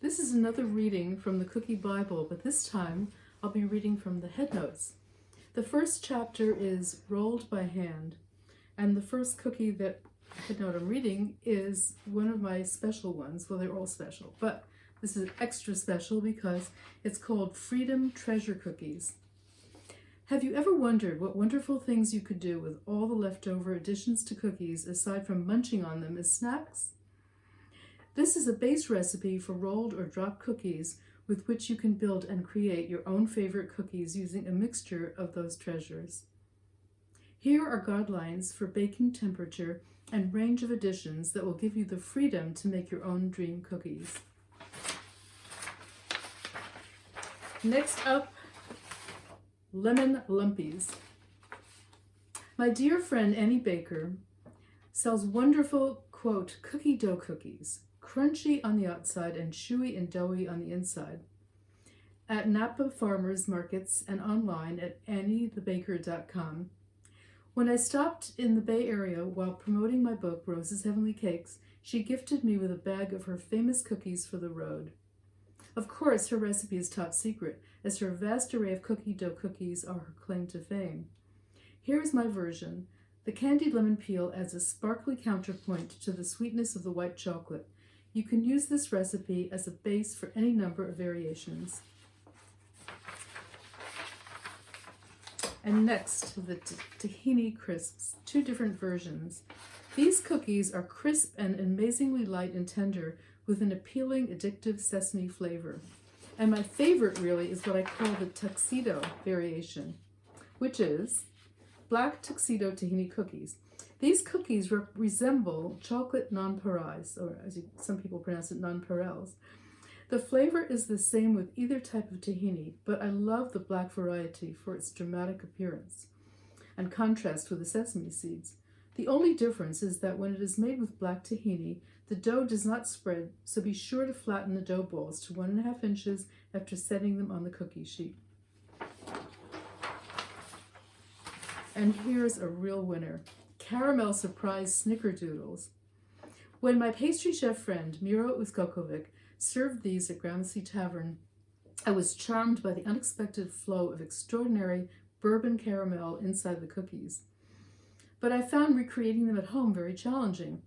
This is another reading from the Cookie Bible, but this time I'll be reading from the Headnotes. The first chapter is Rolled by Hand, and the first cookie that Headnote I'm reading is one of my special ones. Well, they're all special, but this is extra special because it's called Freedom Treasure Cookies. Have you ever wondered what wonderful things you could do with all the leftover additions to cookies aside from munching on them as snacks? This is a base recipe for rolled or dropped cookies with which you can build and create your own favorite cookies using a mixture of those treasures. Here are guidelines for baking temperature and range of additions that will give you the freedom to make your own dream cookies. Next up, lemon lumpies. My dear friend Annie Baker sells wonderful, quote, cookie dough cookies, crunchy on the outside and chewy and doughy on the inside, at Napa farmers markets and online at anniethebaker.com. When I stopped in the Bay Area while promoting my book, Rose's Heavenly Cakes, she gifted me with a bag of her famous cookies for the road. Of course, her recipe is top secret, as her vast array of cookie dough cookies are her claim to fame. Here is my version. The candied lemon peel adds a sparkly counterpoint to the sweetness of the white chocolate. You can use this recipe as a base for any number of variations. And next, the Tahini crisps, 2 different versions. These cookies are crisp and amazingly light and tender with an appealing, addictive sesame flavor. And my favorite really is what I call the tuxedo variation, which is black tuxedo tahini cookies. These cookies resemble chocolate nonpareils, or as some people pronounce it, nonpareils. The flavor is the same with either type of tahini, but I love the black variety for its dramatic appearance and contrast with the sesame seeds. The only difference is that when it is made with black tahini, the dough does not spread, so be sure to flatten the dough balls to 1.5 inches after setting them on the cookie sheet. And here's a real winner. Caramel surprise snickerdoodles. When my pastry chef friend Miro Uskokovic served these at Gramercy Tavern, I was charmed by the unexpected flow of extraordinary bourbon caramel inside the cookies. But I found recreating them at home very challenging.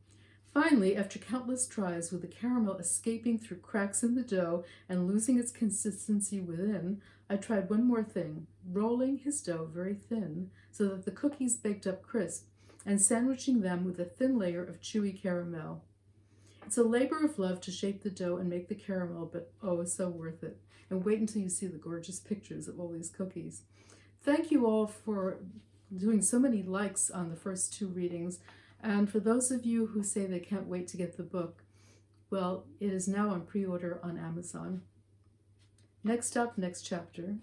Finally, after countless tries with the caramel escaping through cracks in the dough and losing its consistency within, I tried one more thing, rolling his dough very thin so that the cookies baked up crisp, and sandwiching them with a thin layer of chewy caramel. It's a labor of love to shape the dough and make the caramel, but oh, so worth it. And wait until you see the gorgeous pictures of all these cookies. Thank you all for doing so many likes on the first 2 readings. And for those of you who say they can't wait to get the book, well, it is now on pre-order on Amazon. Next up, next chapter.